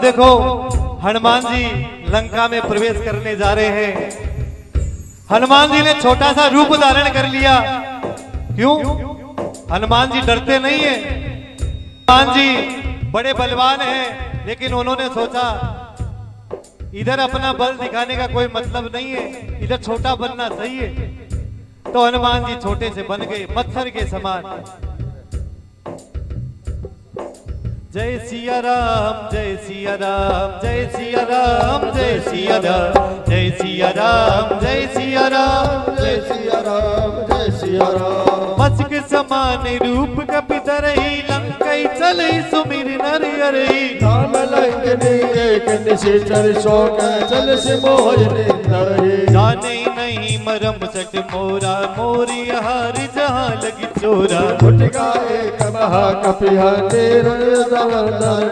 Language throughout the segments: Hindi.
देखो हनुमान जी लंका में प्रवेश करने जा रहे हैं। हनुमान जी ने छोटा सा रूप धारण कर लिया। क्यों? हनुमान जी डरते नहीं है। हनुमान जी बड़े बलवान हैं, लेकिन उन्होंने सोचा इधर अपना बल दिखाने का कोई मतलब नहीं है, इधर छोटा बनना सही है। तो हनुमान जी छोटे से बन गए, पत्थर के समान। जय सिया राम, जय सिया राम, जय सिया राम, जय सिया राम, जय सिया राम, जय सिया राम, जय सिया राम, जय सिया राम। मत्स्य के समान रूप कपि धरहि, लंकै चलै सुमिर नर हरहि। राम लंकनी एक निशाचर शोक चल से मोह निंदहि। जाने नहीं मरम सट मोरा, मोरी हार जहाँ लगी चोरा। उठ गाए कमहा कपिहा तेर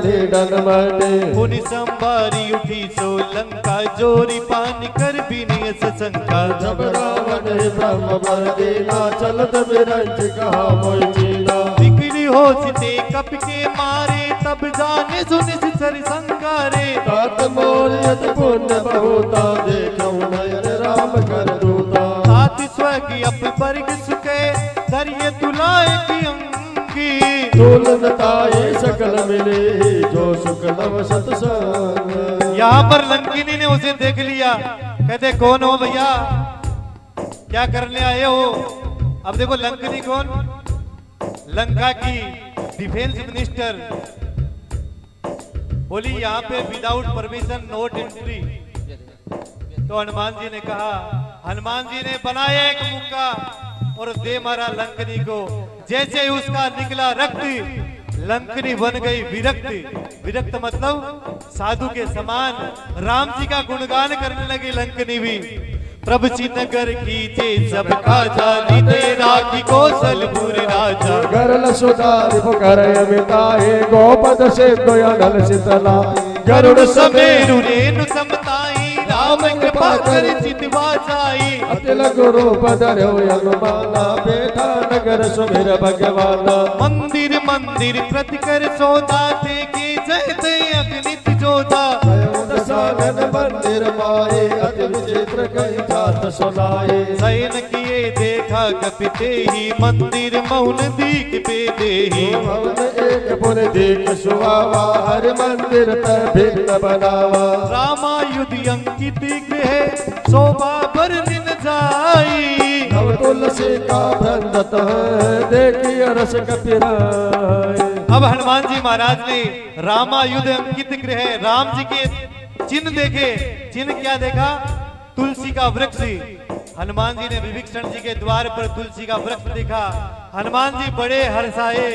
निडन मने। पुनि संभारी उठी सो लंका, जोरी पानी कर बिनियस शंका। जब रावण ब्रह्म वर देना, चलत बिरंज कहा मोहि जीना। बिगड़ी हो सिते कप के मारे, तब जाने सुनि सर संगारे। तात मोरियत पुण्य बहुता, देखौ नयन राम कर दूता। साथ स्वर्ग अप वर्ग सुखे, धरिय तुलाए की अंगी। तुलनताए सकल मिले, जो सुख नव सतसंग। यहाँ पर लंकिनी ने उसे देख लिया। कहते कौन हो भैया, क्या करने आए हो? अब देखो लंकिनी कौन? लंका की डिफेंस मिनिस्टर। बोली यहाँ पे विदाउट परमिशन नोट एंट्री। तो हनुमान जी ने कहा, हनुमान जी ने बनाया एक मुक्का और दे मारा लंकनी को। जैसे ही उसका निकला रक्त, लंकनी बन गई विरक्त। विरक्त मतलब साधु के समान। राम जी का गुणगान करने लगी लंकनी भी। प्रभु नगर कीजे सब काजा, निधे राखी कौशलपुर राजा। गरल सुधारि पुकर अमिताए, गोपद से दयानल शीतला। गरुड़ समेरु रेणु समताई, राम कृपा कर चितवा जाई। अतिल गुरु पधर्यो अनुमाना, बैठा नगर सुमिर भगवाना। मंदिर मंदिर प्रतिकर सौदा, देखे जय ते अगनित जोधा। दशानन मंदिर माए, अति विचित्र कई जात सुनाए। शयन किए देखा कपिते ही, मंदिर मौन दीख पे देही। भवन एक पुर देख सुहावा, हर मंदिर तय भिन्न बनावा। रामायुध अंकित गृह, शोभा वर्णन जाई। नव तुलसी का वृंदत है, देखिए रस कपिराए। अब हनुमान जी महाराज ने रामायुध अंकित गृह, राम जी के चिन्ह देखे। चिन्ह क्या देखा? तुलसी का वृक्ष। हनुमान जी ने विभीषण जी के द्वार पर तुलसी का वृक्ष देखा। हनुमान जी बड़े हर्षाए।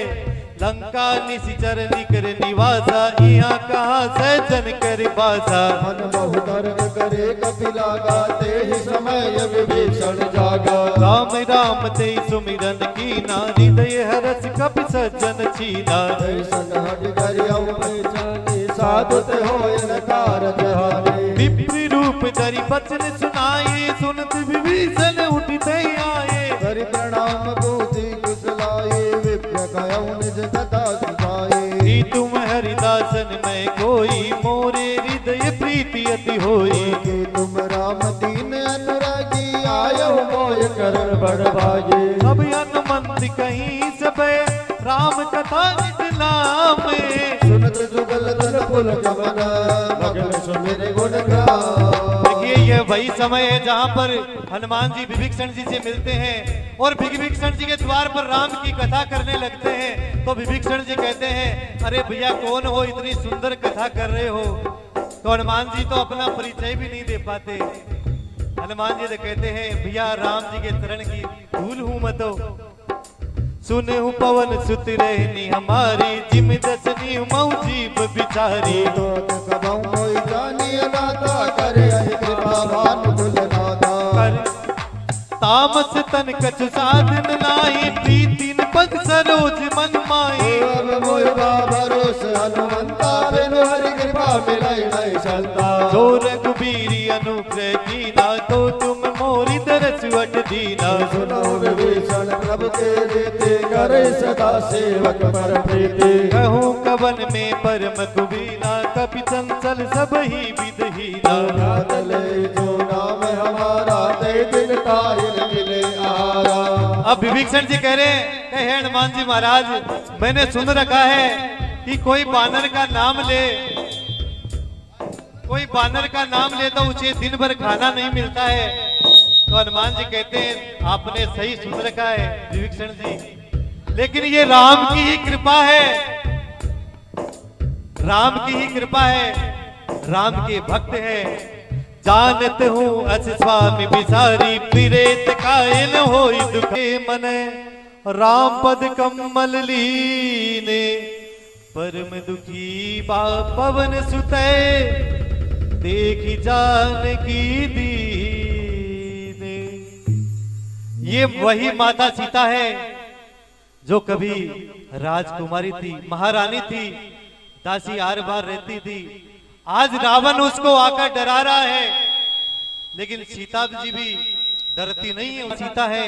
लंका निशिचर निकर निवासा, यहाँ कहाँ सहजन कर बासा। मन बहु दर्द करे कपिला, गाते ही समय विभीषण जागा। राम राम ते सुमिरन कीना, हृदय हरस कपि सज्जन छीना। ऐसन हरि गरियौ पहचानी, साधु ते होय न कारज हानि। विप्र रूप धरि बचन सुनाए, सुनत विभीषण उठते आए। हरि प्रणाम बूझि कुशलाए, विप्र कयौ निज कथा सुनाए। ही तुम हरिदासन में कोई, मोरे हृदय प्रीति अति होई। कि तुम राम दीन अनुरागी, आयो मोय करण बड़ भागे। अब हनुमंत कहीं सबे, राम कथा निज नाम। सुनत जुगल तन पुल कमन, मगन सुमिर गुण गान। देखिए ये वही समय है जहाँ पर हनुमान जी विभीषण जी से मिलते हैं और विभीषण जी के द्वार पर राम की कथा करने लगते हैं। तो विभीषण जी कहते हैं, अरे भैया कौन हो, इतनी सुंदर कथा कर रहे हो। तो हनुमान जी तो अपना परिचय भी नहीं दे पाते। हनुमान जी तो कहते हैं, भैया राम जी के चरण की धूल हूं मतो। सुने हूँ पवन सुत रहनी हमारी, जिम दसनी मऊ जीव बिचारी। तो कबहु कोई जानिय नाता, करे अहि कृपा भानु भुलनाथा। तामस तन कछु साधन नाही, प्रीतिन पद सरोज मन माही। अब मोहि भरोस हनुमंता, बिनु हरि कृपा कृपा मिलाई नहीं चलता। जो रघुबीरी अनुग्रह कीना तो तुम मोरी तरस वट दीना। सुनो विभीषण प्रभु के रीति करे सदा सेवक पर प्रीति। कहूँ कवन में परम कुबीना कपि चंचल सब ही विदहीना। याद ले जो नाम हमारा दे दिन ताहिर मिले आरा। अब विभीषण जी कह रहे हैं कहे हनुमान जी महाराज मैंने सुन रखा है कि कोई बानर का नाम ले, कोई बानर का नाम ले तो उसे दिन भर खाना नहीं मिलता है। तो हनुमान जी कहते हैं आपने सही सुन रखा है विभीषण जी, लेकिन ये राम की ही कृपा है, राम की ही कृपा है, राम के भक्त है। जानत हूँ अस स्वामी बिसारी प्रेत कायल होई दुखे मन। राम पद कमल लीने परम दुखी बा पवन सुते। देखी जानकी दीने। ये वही माता सीता है जो कभी राजकुमारी थी, महारानी थी, दासी आर बार रहती थी। आज रावण उसको आकर डरा रहा है, लेकिन सीता जी भी डरती नहीं है, सीता है।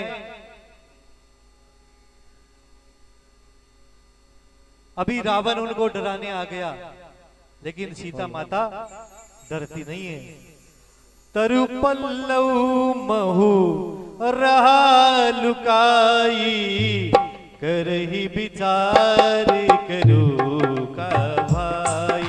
अभी रावण उनको डराने आ गया, लेकिन सीता माता डरती नहीं है। तरु पल्लव महु रहा लुकाई करही विचार करो का भाई।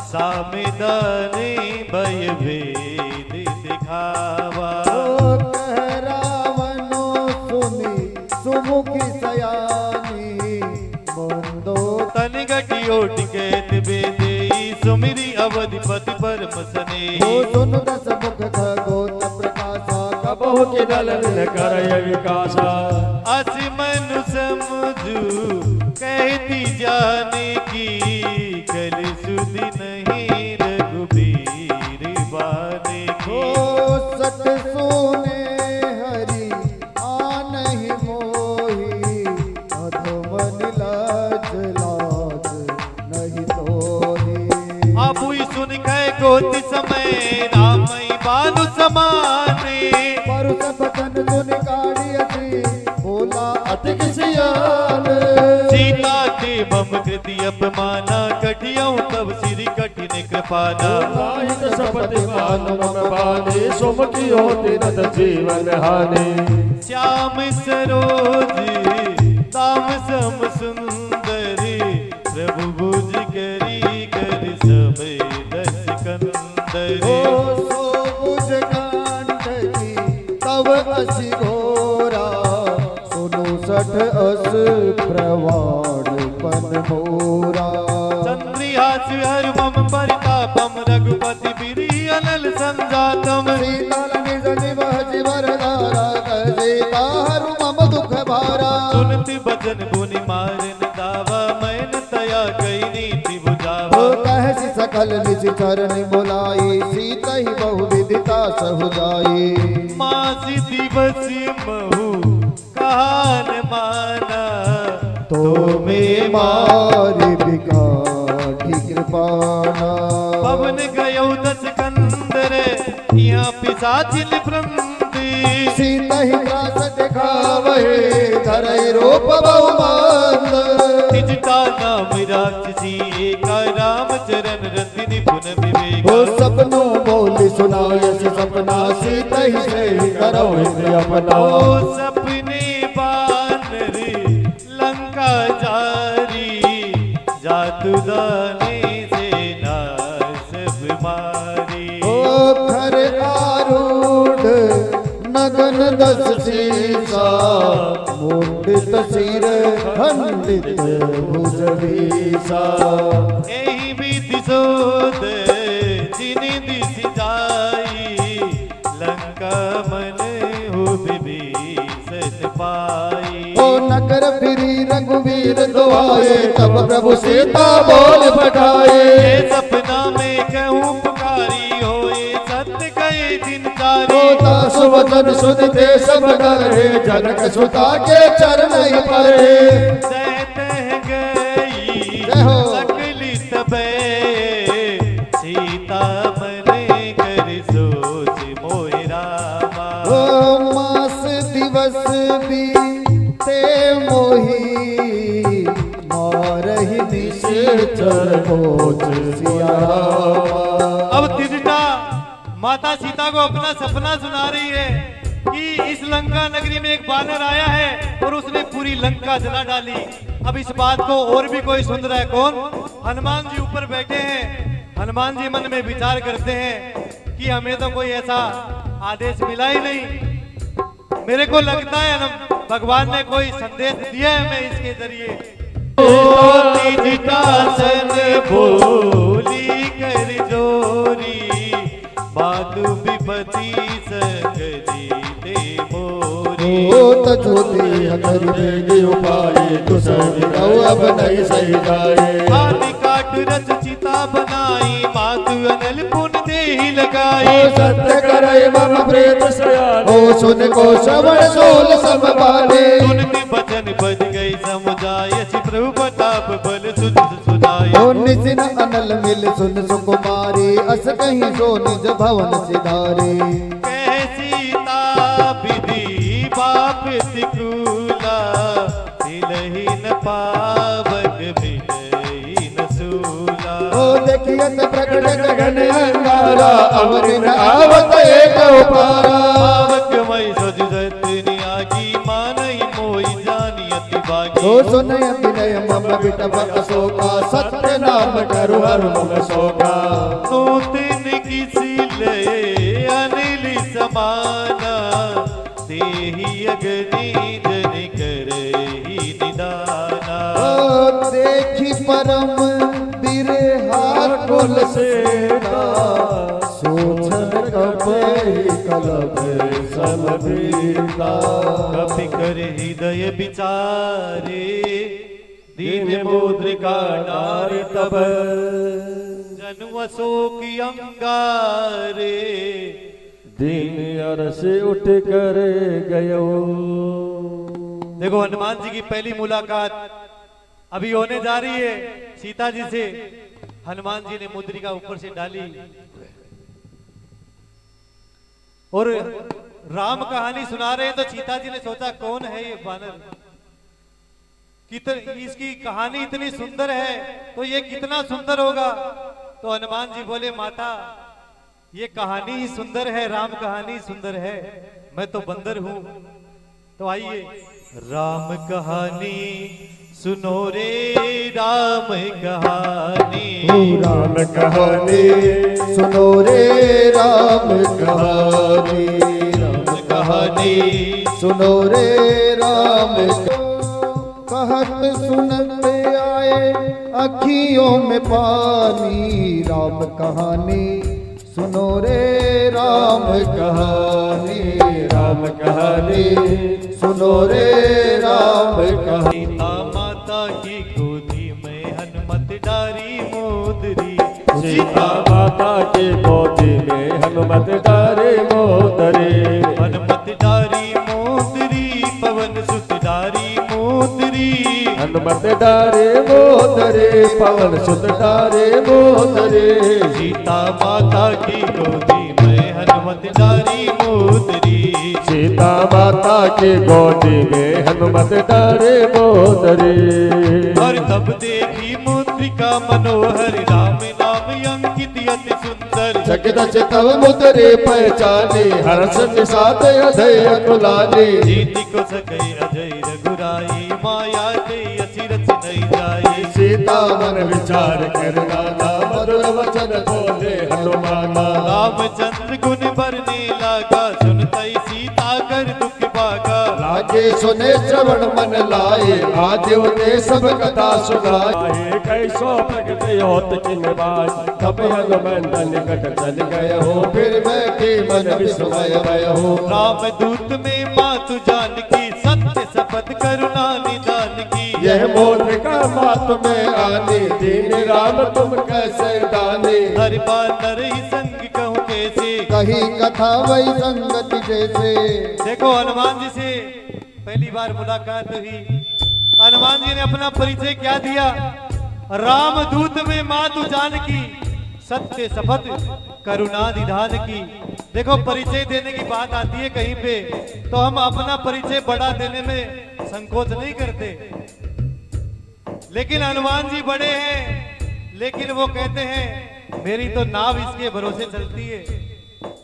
सामिदाने भय भेद दिखावा। रावणो सुनी सुमुखी सयानी बंदो तन गटियो टिकैत बेदे सुमिरी अवधिपति परम सने। सुन दस मुख खगोत प्रकाशा कबहु के दल करय विकासा। अस मनु समझू कहती जाने की कल सुधि नहीं रघुबीर बाने की। सत सुने हरि आनहि मोहि अधमन लाज लाज नहीं तोहि। अब सुन कह गोति समय रामई बानु समाने। परुष बचन सुन काढ़ियति बोला अतिक सियान। सीता के मम कृति अपमाना कटियऊ तब सिरि कठिन कृपाना। नाहित सपति मान मम बाने सुमति होति नत जीवन हानि। श्याम सरोज ताम सम सुंदरी प्रभु भुज करी कर समय दस कंदरी। सो भुज कांठकी तब असी घोरा सुनु सठ अस प्रवाण पन मोरा। चंद्रिहास हर मम परितापम रघुपति बिरी अनल संजातम। सीता निज निवह जीवर धारा सीता हरु मम दुख भारा। सुनति बचन गुनि मारन दावा मैन तया कई नीति बुझावा। कहसी सकल निज चरण बुलाई सीता ही बहु विदिता सहु जाई। मासी दिवस महु कान माना तो में मारी बिकाठी कृपाना। पवन गयो दस कंदर यहाँ पिशाचिन भ्रंति। सीता ही त्रास दिखावहे धरई रूप बहुमांद। निजता नाम राक्षसी एका राम चरण रति निपुण विवेक। हो सपनों बोली सुनायस सपना सीता ही से ही करो अपना। ओ सपने बानर लंका जारी जातु दाने से नाश बीमारी। ओ खर आरूढ़ नगन दस सीसा मुंडित सिर खंडित भुज बीसा। एहि विधि सोध जिनि दिस जाई लंका मन हो विभीषण पाई। ओ नगर फिरी रघुवीर तीर दुआए, तब प्रभु सीता बोल पठाए। ये सपना में कहूँ पुकारी होए, सत्य गए दिन तारी। सुवचन सुनते सब डरे, जनक सुता के चरण ही परे। सहते गई जय हो। सकली तबे, सीता मने कर सोच मोहि रामा। मास दिवस बीते मोही, मारहि निश्चर मोच सिया रामा। अब त्रिजटा माता सीता को अपना सपना सुना रही है कि इस लंका नगरी में एक बानर आया है और उसने पूरी लंका जला डाली। अब इस बात को और भी कोई सुन रहा है, कौन? हनुमान जी ऊपर बैठे हैं। हनुमान जी मन में विचार करते हैं कि हमें तो कोई ऐसा आदेश मिला ही नहीं। मेरे को लगता है भगवान ने कोई संदेश दिया है हमें इसके जरिए। तीजटा सन बोली कर जोरी, बादु विपति सकरी दे मोरी। ज्योति हर बेगी उपाय, तुसर अब नहीं सही जाए। आदि काट रच चिता बनाई, मातु अनल पुन देहि लगाई। सत्य करे मम प्रेत सयाने, ओ सुन को श्रवण सोल सब बाले। सुनति बचन बज गई समुझाय, प्रभु प्रताप बल सुध सुनाय। ओ निसिन अनल मिल सुन सुकुमारी, अस कहीं सो निज भवन सिधारे। कह सीता विधि बाप तिकुला, तिलहि न पावक मिलहि न सूला। ओ देखियत प्रकट गगन अंगारा, अवरि न आवत एक उपारा। पावक मई सज जतनि आगी, मानहि मोहि जानि अति भागी। ओ सुनय विनय मम विटप अशोका, सत्य नाम करु हर मम शोका। नूतन किसी ले अनिल समाना, तेहि अग्नि जन करहि निदाना। ओ देखी परम बिरहा कुल सेना, सोचन कपहि कलब सलबीता। कपि कर हृदय विचारे, दीन मुद्रिका नारी तब। जनु अशोक अंगारे, दिन अरस उठ कर गयो। देखो हनुमान जी की पहली मुलाकात अभी होने जा रही है सीता जी से। हनुमान जी ने मुद्रिका ऊपर से डाली और राम कहानी सुना रहे हैं, तो सीता जी ने सोचा कौन है ये बानर, इसकी कहानी इतनी सुंदर है तो ये कितना सुंदर होगा। तो हनुमान जी बोले माता ये कहानी ही सुंदर है, राम कहानी सुंदर है, मैं तो बंदर हूं। तो आइए राम कहानी सुनो रे, राम कहानी। राम कहानी सुनो रे, राम कहानी। राम कहानी सुनो रे, राम कहत सुनत आए अखियों में पानी। राम कहानी सुनो रे, राम कहानी। राम कहानी सुनो रे, राम कहानी। सीता माता की गोदी में हनुमत डारी मोदरी। सीता माता की गोदी में हनुमत डारे मोदरे। हनुमत डारी मोदरी, पवन सुत डारी मोदरी। हनुमत डारे मोदरे, पवन सुत डारे मोदरे। सीता माता की गोदी में हनुमत डारी मोदरी। सीता माता की गोदी में हनुमत डारे मोदरे। और तब देखी मुद्रिका मनोहर, राम नाम अंकित अति सुंदर। चकित चितव मुद्रे पहचाने, हर्ष निषाद अजय कुलाने। जीति को सकै अजय रघुराई, माया के असिरच नहीं जाए। सीता मन विचार कर नाना, मधुर वचन बोले हनुमाना। रामचंद्र गुण बरने लागा, सुनतई सीता कर दुख भागा। लागे सुने श्रवण मन लाए, आदिव ने सब कथा सुनाए। कैसो प्रगट होत किन बाज, तब हनुमंदन निकट चल गए हो। फिर बैठे मन विस्मय भय हो। राम दूत में मातु जानकी, सत्य शपथ करुणा निदान की। यह मौत का मात में आनी, दीन राम तुम कैसे दानी। हर बात ही संग कहूँ कैसे, कही कथा वही संगति जैसे। देखो हनुमान जी से पहली बार मुलाकात हुई, हनुमान जी ने अपना परिचय क्या दिया, रामदूत में मातु जानकी, सत्य शपथ करुणा निधान की। देखो परिचय देने की बात आती है कहीं पे तो हम अपना परिचय बढ़ा देने में संकोच नहीं करते, लेकिन हनुमान जी बड़े हैं, लेकिन वो कहते हैं मेरी तो नाव इसके भरोसे चलती है,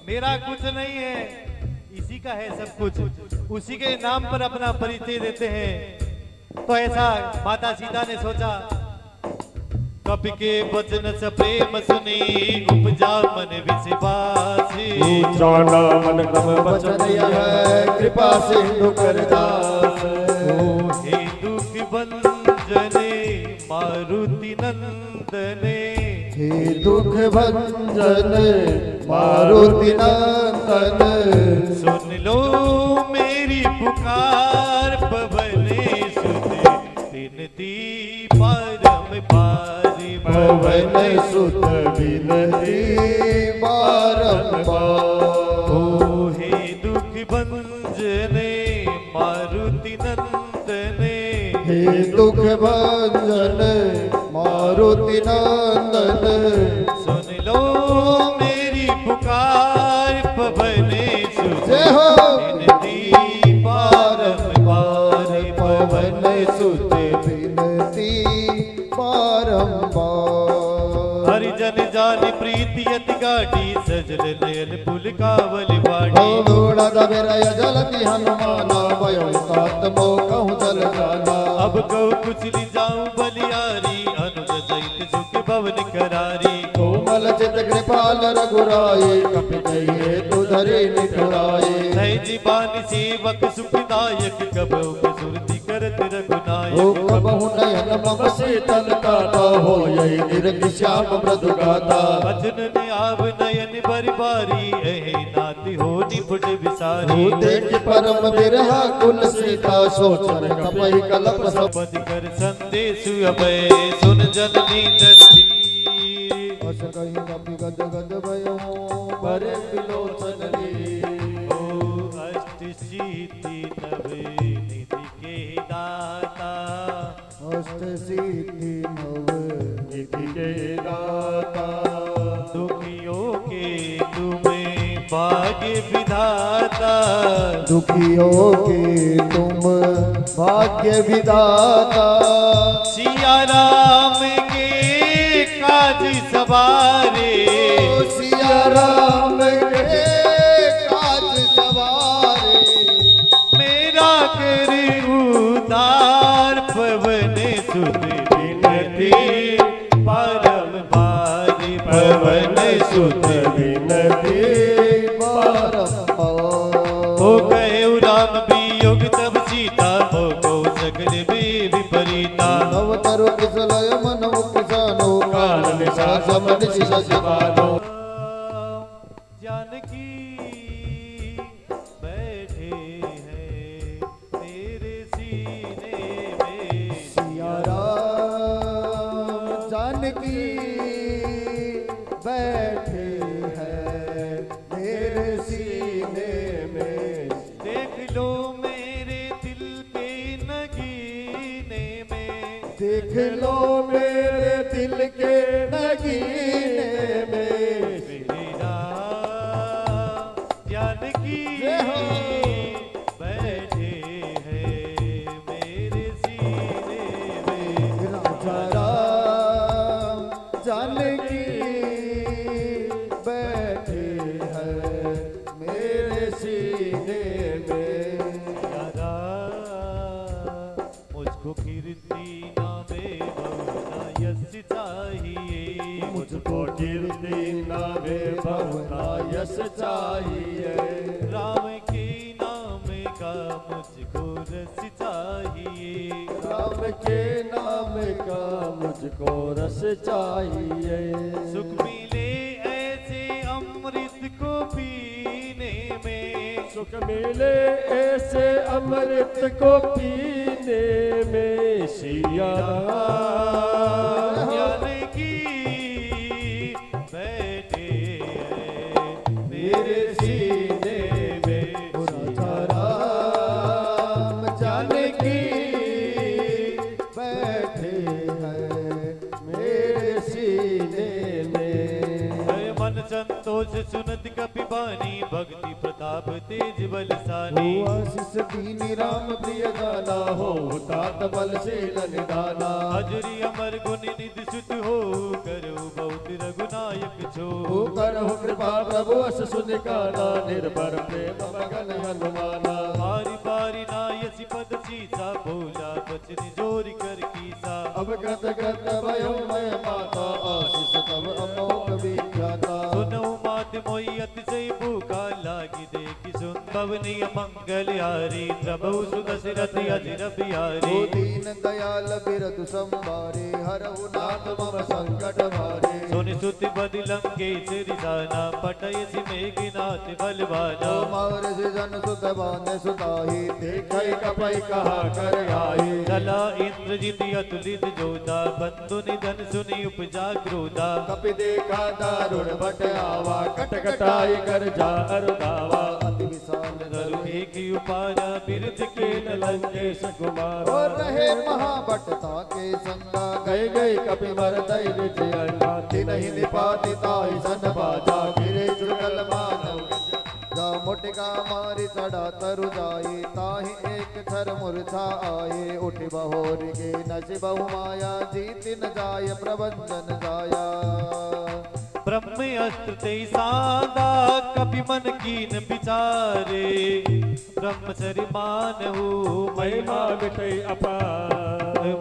मेरा कुछ नहीं है, इसी का है सब कुछ, उसी के नाम पर अपना परिचय देते हैं। तो ऐसा माता सीता ने सोचा, कपि के वचन से प्रेम सुनी, उपजा मन विश्वास। जाना मन क्रम वचन है, कृपा सिंधु करदास। हे दुख भंजने मारुति नंदने, हे दुख भंजन मारुति नंदन। सुन लो मेरी पुकार, पवने सुते विनती परम पारी। पवन सुत विनती बारंबार। ओ हे दुख भंजने मारुति नंदने, हे दुख भंजन मारुति नंदन। सुन लो मेरी पुकार, पवने सुते जय हो। विनती परम पारी। पवन सुत विनती बारंबार। हरिजन जान प्रीति अति गाढ़ी, सजल नयन पुल कावल बाड़ी। दौड़ा दबेरा जलति हनुमाना, भयो तात मो कहूँ जल जाना। अब कहूँ कुछ ली जाऊं बलियारी, अनुज सहित सुख भवन करारी। कोमल चित कृपाल रघुराई, कपि कहिए तु धरे निठुराई। है जीवान सेवक सुखदायक, कब सुरति करत ओ रघुनायक। कबहु नयन मम शीतल काटा, हो यही निर्ग श्याम मृदु गाता। भजन ने आव नयन बरबारी, एहि नाति हो निपुट विसारी। देख परम बिरहा कुल सीता, सोचन कपहि कलप सब। पद कर संदेश अभय, सुन जननी धरती। अस कहि कपि गद गद भयो, बरे विलोचन ली। ओ अष्ट सिद्धि नवे निधि के दाता, अष्ट सिद्धि नव निधि के दाता। दुखियों के तुम्हें भाग्य विधाता। दुखियों के तुम भाग्य विधाता। सिया राम के काज सवारे, सिया राम के काज सवारे। मेरा कर उदार, पवन सुत विनती परम पारी। पवन सुत विनती बारंबार। हो गए राम वियोग तब सीता, हो गो सकल भी विपरीता। नव तरु कुशलय मन किसानो, काल निशा समन शिशुपालो। जानकी बैठे हैं तेरे सीने में। सिया राम जानकी बैठे हैं मेरे सीने में। देख लो मेरे दिल के नगीने में, देख लो मेरे दिल के नगीने में। मेरा जानकी जय हो। बैठे हैं मेरे सीने में। राजा राम जानकी बैठे हैं मेरे सीने में। यारा मुझको कीर्ति ना दे बहुना यश चाहिए। मुझको कीर्ति नामे बहुना यश चाहिए। राम के नाम का मुझको रस चाहिए। राम के नाम का मुझको रस चाहिए। सुख मिले ऐसे अमृत अमृत को पीने में। सुख मिले ऐसे अमृत को पीने में सिया जानकी बैठे हैं मेरे सीने में। राम जानकी बैठे हैं मेरे सीने में। है मन संतोष सुनत कपि बानी, भक्ति प्रताप तेज बलसानी। आशीष दीनी राम प्रिय गाना हो, तात बल से निदाना। हजरी अमर गुण निधि सुत हो, करो बहुत रघुनायक छो। करहु कृपा प्रभु अस सुन काना, निर्भर प्रेम मगन हनुमाना। बारी बारी नायसी पद सीसा, भोला बचन जोर कर कीसा। अब गत गत भयो मैं माता, आशीष तब अमोघ विख्याता। सुनो मात मोई अतिशय भूखा, लागी देखी सुन पवनी मंगल हारी। प्रभु सुदशरथ अजिर बिहारी। दीन दयाल बिरधु संभारे, हरहु नाथ मम संकट भारे। सुनि सुति बदि लंकेश रिसाना, पटयसि मेघनाथ बलवाना। मार जन सुत बांधे सुताही, देखै कपै कहा कर आई। चला इंद्रजित अतुलित जोधा, बंधु निधन सुनि उपजा क्रोधा। कपि देखा दारुण बट आवा, कटकटाई कर जा अरुदावा। अति विशाल तरु एक उपारा, बिरध के लंकेश कुमार और रहे महाबटता के संगा। गए गए कपि मर दैव जयंगा। नहीं निपाति ताई सन बाजा, गिरे जुगल मानव जा। मुटिका मारी चढ़ा तरु जाई, ताहि एक थर मूर्छा आए। उठ बहोर के नच बहु माया, जीत न जाय प्रबंधन जाया। ब्रह्म अस्त्र ते सादा, कपि मन कीन विचारे। ब्रह्मचर्य मानहु महिमा मिटै अपार।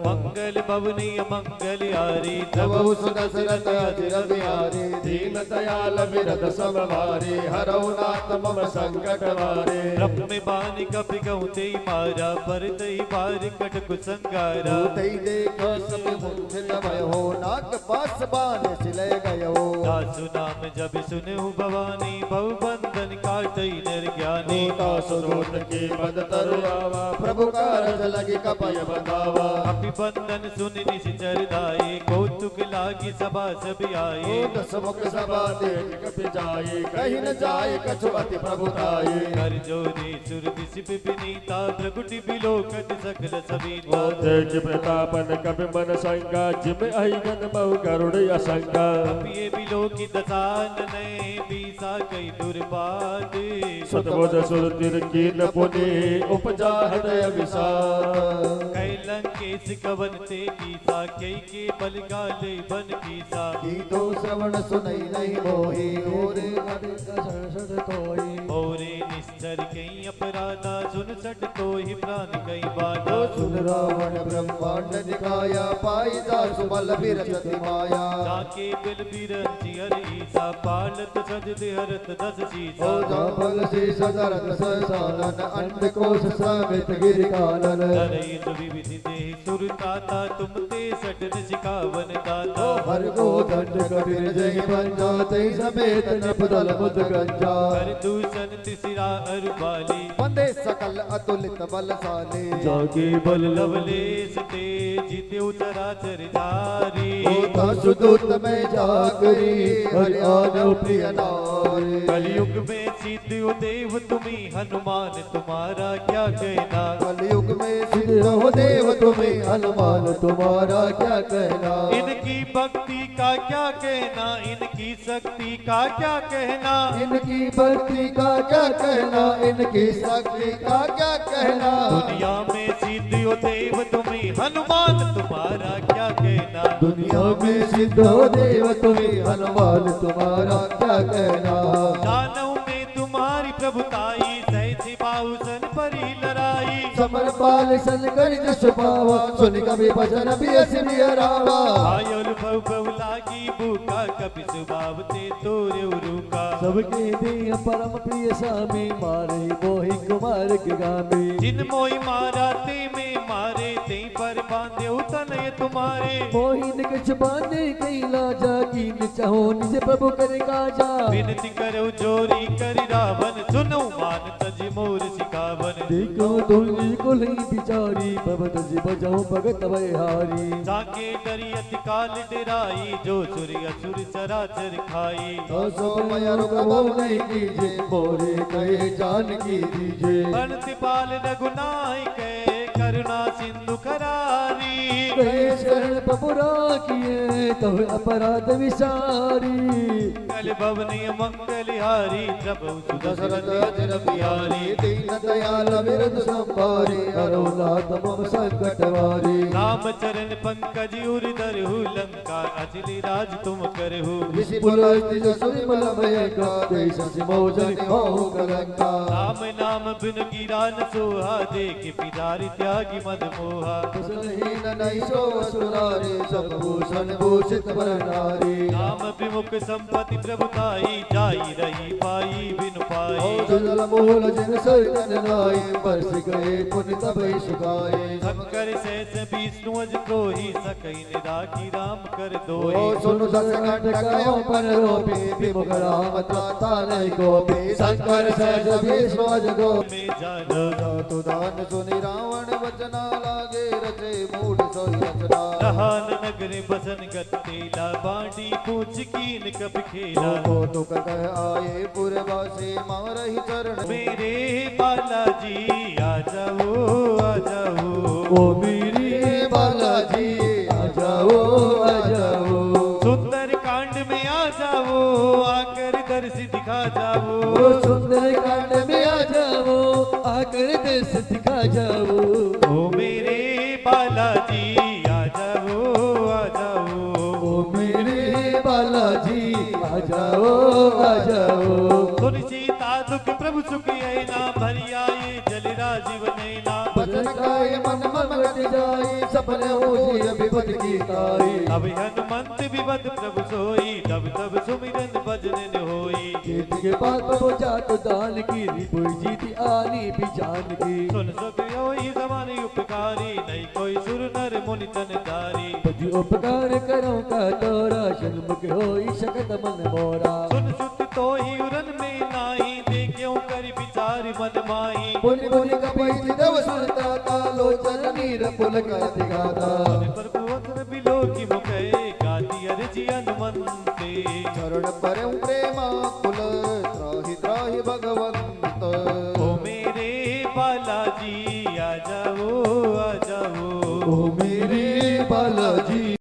मंगल भवनी मंगल हारी। प्रभु सुदशरथ अजिर बिहारी, दीन दयाल बिरध समवारे। हरहु नाथ मम संकट वारे। ब्रह्म बानी कपि कहूँ ते मारा, पर तई बार कटक संगारा। तई देखो सब मूर्छित भयो, नाग पास बाण सिले गयो। दासु नाम जब सुनहु भवानी, बहु बंधन काटई निर्ज्ञानी। दासु दूत की पद तरुआवा। प्रभु कारज लगी कपय बंधावा। कपि बंधन सुन निश्चर दाये, कौतुक लागी सभा सब आए। दस मुख सभा देख कपि जाए कहीं न जाए कछु अति प्रभुताये। कर जोरे सुर दिसिप विनीता, प्रगुटि बिलोकत सकल सविता। देख प्रतापन कपि मन संगा, जिम अहिगन बहु करुण असंगा। कपिये बिलोकी दसानने, बीसा कई दुर्बाद। सतबोध सुर तिर कीन पुनि, उपजा हृदय विषाद। कैलंकेश कवन ते कीसा, कई के बल गाले बन कीसा। गीतो श्रवण सुनई नहीं मोही, ओरे हरि सर कोई। ओरे निश्चर कई अपराधा, सुन सट तो ही प्राण कई बाधा। सुन रावण ब्रह्मांड दिखाया, पाई दास बल बिरचति माया। जाके बिल बिरंची हर ईसा, पालत सज हरत दस शीसा। बल से सदरत संसालन, अंडकोश समेत गिरिकानन। धरई विधि दे सुरताता, तुम ते सटन सिखावन दाता। हर को दंड कठिन जय पंजा, तई समेत निपदल मुद गंजा। कर दूषण तिसरा अरुबाली, वंदे सकल अतुलित बलशाली। जाके बल लवलेश तेज देव चराचर धारी। सुदूत में जागरी, हरि आनव प्रिय नारी। कलयुग में सिद्ध हो देव तुम्ही, हनुमान तुम्हारा क्या कहना। कलयुग में सिद्ध हो देव तुम्हें, हनुमान तुम्हारा क्या कहना। इनकी भक्ति का क्या कहना, इनकी शक्ति का क्या कहना। इनकी भक्ति का क्या कहना, इनकी शक्ति का क्या कहना। दुनिया में सिद्ध हो देव तुम्ही, हनुमान तुम्हारा क्या कहना। दुनिया में सिद्ध हो देव तुम्हें, हनुमान तुम्हारा क्या कहना। दानव में तुम्हारी प्रभुताई, सहसी बाहुसन परी लड़ाई। समर पाल सन कर जस पावा, सुन कवि भजन बियस बियरावा। आयल भव भव लागी भूखा, कपि सुभावते तोरे उरुका। सबके दिय परम प्रिय स्वामी, मारे मोहि कुमार के गामी। जिन मोहि मारा ते में मारे, ते पर बांधे तनय तुम्हारे। मोहि निकछ बांधे कई लाजा, कीन चाहो निज प्रभु करे काजा विनती करो जोरी करी रावण सुनो मान तज मोर सिखावन देखो तुलसी को नहीं बिचारी भगत जी बजाओ भगत हारी जाके डरी अति काल डराई जो सूर्य असुर चराचर खाई सो मया रुको नहीं कीजिए मोरे कहे जान की दीजिए बनति पाल रघुनाई के करुणा सिंधु करारी कहे शरण पपुरा किए तो अपराध विसारी कल भवनीय मंगलहारी प्रभु सुदशरथ अजर बिहारी दीन दयाल विरद संभारी हरो नाथ मम संकट वारी राम चरण पंकज उर धरहु लंका अजलि राज तुम करहु विपुल तिज सुरिमल भय का देश सिमोजन हो कलंका राम नाम बिन गिरा न सोहा देख पिदारी त्यागी मद मोहा कुशलहीन नहीं सो असुरारी सब भूषण भूषित वर नारी राम विमुख संपत्ति प्रभुताई जाई रही पाई बिनु पाई जल मूल जिन सरितन नाई बरस गए पुनि तबै सुखाए शंकर शेष विष्णु अज द्रोही सकई निराखी राम कर ओ दोई सुनु संकट कहो पर रोपी विमुख राम त्राता नहीं गोपी शंकर सहज विष्णु अज गो में जानो तो दान सुनि रावण वचना लागे रचे मूड सोई रचना रहान नगर बसन गतेला बांडी पूछ कीन कब खेला को तो कह आए पुरवासी मारहि चरण मेरे बालाजी आ जाओ आ जाओ ओ मेरे बालाजी आ जाओ आ जाओ सुंदर कांड में आ जाओ आकर दर्श दिखा जाओ ओ सुंदर कांड में आ जाओ आकर देश दिखा जाओ ओ मेरे बालाजी आ जाओ आ जाओ ओ मेरे बालाजी आ जाओ आ जाओ सुन सीता दुख प्रभु सुख ना भरी आए जल राजीव नैना बचन काय मन मन घट जाई सपने होई विपद की ताई अब हनुमंत विपद प्रभु सोई तब तब सुमिरन भजन होई जीत के बाद प्रभु जात दान की रिपुर जीत आनी भी जान की सुन सुख होई जमाने उपकारी नहीं कोई सुर नर मुनि तन धारी पति उपकार करो का तोरा जन्म होई शकत मन मोरा सुन सुत तो ही उरन में नाही देखियो कर विचार मन माही पुनि पुनि कपि देव सुरता कालो चरनीर पुल कर दिगाता प्रभु अतर बिलो की मुखे गाती अर्जी हनुमंते चरण परम प्रेमा कुल त्राहि त्राहि भगवंत ओ मेरे बालाजी आ जाओ आ जाओ ओ मेरे बालाजी